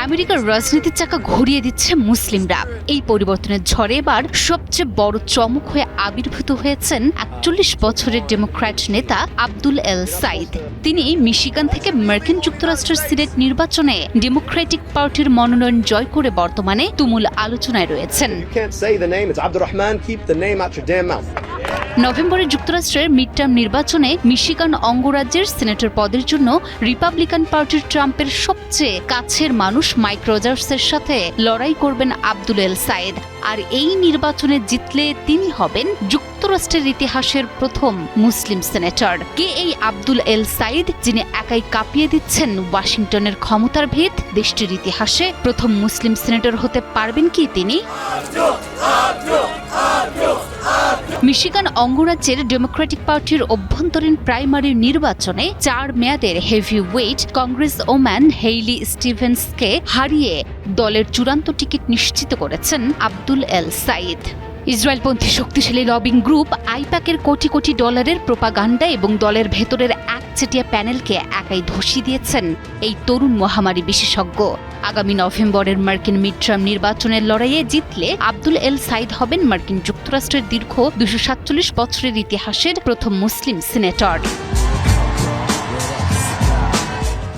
আমেরিকার রাজনীতির চাকা ঘুরিয়ে দিচ্ছে মুসলিমরা। এই পরিবর্তনের ঝড়ে এবার সবচেয়ে বড় চমক হয়ে আবির্ভূত হয়েছেন ৪১ বছরের ডেমোক্র্যাট নেতা আব্দুল এল সাইদ। তিনি মিশিগান থেকে মার্কিন যুক্তরাষ্ট্রের সিনেট নির্বাচনে ডেমোক্রেটিক পার্টির মনোনয়ন জয় করে বর্তমানে তুমুল আলোচনায় রয়েছেন। নভেম্বরে যুক্তরাষ্ট্রের মিড টার্ম নির্বাচনে মিশিগান অঙ্গরাজ্যের সিনেটর পদের জন্য রিপাবলিকান পার্টির ট্রাম্পের সবচেয়ে কাছের মানুষ মাইক রজার্সের সাথে লড়াই করবেন আব্দুল এল সাইদ। আর এই নির্বাচনে জিতলে তিনি হবেন যুক্তরাষ্ট্রের ইতিহাসের প্রথম মুসলিম সিনেটর। কে এই আব্দুল এল সাইদ, যিনি একাই কাঁপিয়ে দিচ্ছেন ওয়াশিংটনের ক্ষমতার ভিত? দেশটির ইতিহাসে প্রথম মুসলিম সিনেটর হতে পারবেন কি তিনি? মিশিগান অঙ্গরাজ্যের ডেমোক্রেটিক পার্টির অভ্যন্তরীণ প্রাইমারি নির্বাচনে ৪ মেয়াদের হেভিওয়েট কংগ্রেস ওম্যান হেইলি স্টিভেন্সকে হারিয়ে দলের চূড়ান্ত টিকিট নিশ্চিত করেছেন আব্দুল এল সাইদ। ইসরায়েলপন্থী শক্তিশালী লবিং গ্রুপ আইপ্যাকের কোটি কোটি ডলারের প্রোপাগান্ডা এবং দলের ভেতরের একচেটিয়া প্যানেলকে একাই ধসিয়ে দিয়েছেন এই তরুণ মহামারী বিশেষজ্ঞ। আগামী নভেম্বরের মার্কিন মিড টার্ম নির্বাচনের লড়াইয়ে জিতলে আব্দুল এল সাইদ হবেন মার্কিন যুক্তরাষ্ট্রের দীর্ঘ ২৪৭ বছরের ইতিহাসের প্রথম মুসলিম সিনেটর।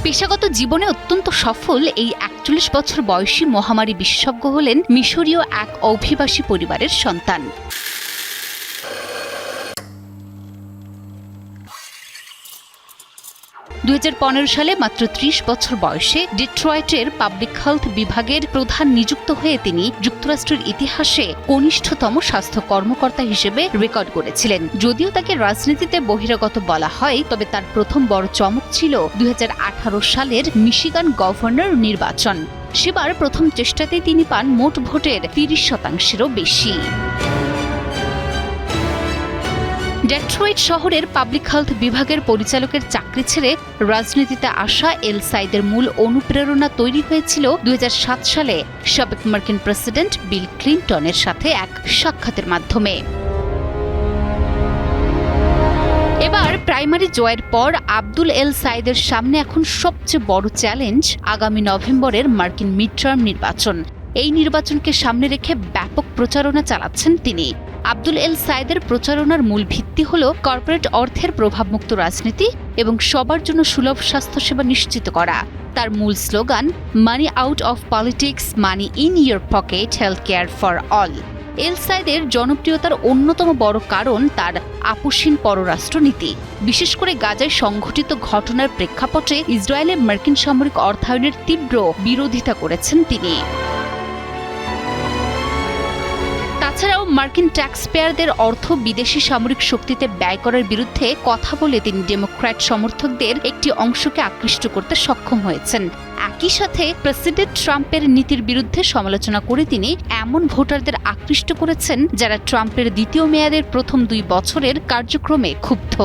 পেশাগত জীবনে অত্যন্ত সফল এই ৪১ বছর বয়সী মহামারী বিশেষজ্ঞ হলেন মিশরীয় এক অভিবাসী পরিবারের সন্তান। ২০১৫ সালে মাত্র ৩০ বছর বয়সে ডিট্রয়েটের পাবলিক হেলথ বিভাগের প্রধান নিযুক্ত হয়ে তিনি যুক্তরাষ্ট্রের ইতিহাসে কনিষ্ঠতম স্বাস্থ্য কর্মকর্তা হিসেবে রেকর্ড করেছিলেন। যদিও তাকে রাজনীতিতে বহিরাগত বলা হয়, তবে তার প্রথম বড় চমক ছিল ২০১৮ সালের মিশিগান গভর্নর নির্বাচন। সেবার প্রথম চেষ্টাতেই তিনি পান মোট ভোটের ৩০%-এরও বেশি। ডেট্রয়েট শহরের পাবলিক হেলথ বিভাগের পরিচালকের চাকরি ছেড়ে রাজনীতিতে আসা এল সাইদের মূল অনুপ্রেরণা তৈরি হয়েছিল ২০০৭ সালে সাবেক মার্কিন প্রেসিডেন্ট বিল ক্লিনটনের সাথে এক সাক্ষাতের মাধ্যমে। এবার প্রাইমারি জয়ের পর আব্দুল এল সাইদের সামনে এখন সবচেয়ে বড় চ্যালেঞ্জ আগামী নভেম্বরের মার্কিন মিড টার্ম নির্বাচন। এই নির্বাচনকে সামনে রেখে ব্যাপক প্রচারণা চালাচ্ছেন তিনি। আব্দুল এল সাইদের প্রচারণার মূল ভিত্তি হল কর্পোরেট অর্থের প্রভাবমুক্ত রাজনীতি এবং সবার জন্য সুলভ স্বাস্থ্যসেবা নিশ্চিত করা। তার মূল slogan, money out of politics, money in your pocket, health care for all. El সাইদের জনপ্রিয়তার অন্যতম বড় কারণ তার আপোষহীন পররাষ্ট্রনীতি। বিশেষ করে গাজায় সংঘটিত ঘটনার প্রেক্ষাপটে ইসরায়েলে মার্কিন সামরিক অর্থায়নের তীব্র বিরোধিতা করেছেন তিনি। তাছাড়াও মার্কিন ট্যাক্স পেয়ারদের অর্থ বিদেশি সামরিক শক্তিতে ব্যয় করার বিরুদ্ধে কথা বলে তিনি ডেমোক্র্যাট সমর্থকদের একটি অংশকে আকৃষ্ট করতে সক্ষম হয়েছেন। একই সাথে প্রেসিডেন্ট ট্রাম্পের নীতির বিরুদ্ধে সমালোচনা করে তিনি এমন ভোটারদের আকৃষ্ট করেছেন যারা ট্রাম্পের দ্বিতীয় মেয়াদের প্রথম ২ বছরের কার্যক্রমে ক্ষুব্ধ।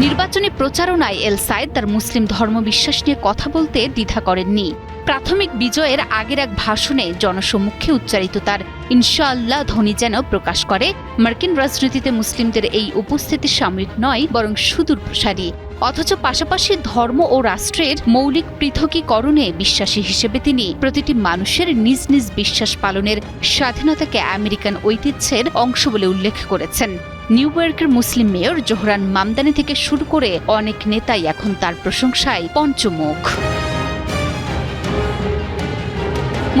নির্বাচনী প্রচারণায় এল সাইদ তার মুসলিম ধর্মবিশ্বাস নিয়ে কথা বলতে দ্বিধা করেননি। প্রাথমিক বিজয়ের আগের এক ভাষণে জনসম্মুখে উচ্চারিত তার ইনশাআল্লাহ ধ্বনি যেন প্রকাশ করে মার্কিন রাজনীতিতে মুসলিমদের এই উপস্থিতি সাময়িক নয়, বরং সুদূর প্রসারী। অথচ পাশাপাশি ধর্ম ও রাষ্ট্রের মৌলিক পৃথকীকরণে বিশ্বাসী হিসেবে তিনি প্রতিটি মানুষের নিজ নিজ বিশ্বাস পালনের স্বাধীনতাকে আমেরিকান ঐতিহ্যের অংশ বলে উল্লেখ করেছেন। নিউ ইয়র্কের মুসলিম মেয়র জোহরান মামদানি থেকে শুরু করে অনেক নেতাই এখন তার প্রশংসায় পঞ্চমুখ।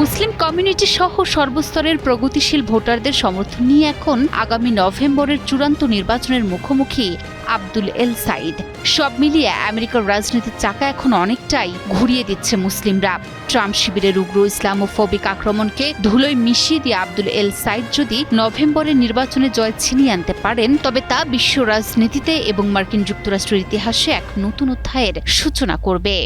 মুসলিম কমিউনিটি সহ সর্বস্তরের প্রগতিশীল ভোটারদের সমর্থন নিয়ে এখন আগামী নভেম্বরের চূড়ান্ত নির্বাচনের মুখোমুখি আব্দুল এল সাইদ। সব মিলিয়ে আমেরিকার রাজনীতির চাকা এখন অনেকটাই ঘুরিয়ে দিচ্ছে মুসলিমরা। ট্রাম্প শিবিরের উগ্র ইসলামোফোবিক আক্রমণকে ধুলোয় মিশিয়ে দিয়ে আব্দুল এল সাইদ যদি নভেম্বরের নির্বাচনে জয় ছিনিয়ে আনতে পারেন, তবে তা বিশ্ব রাজনীতিতে এবং মার্কিন যুক্তরাষ্ট্রের ইতিহাসে এক নতুন অধ্যায়ের সূচনা করবে।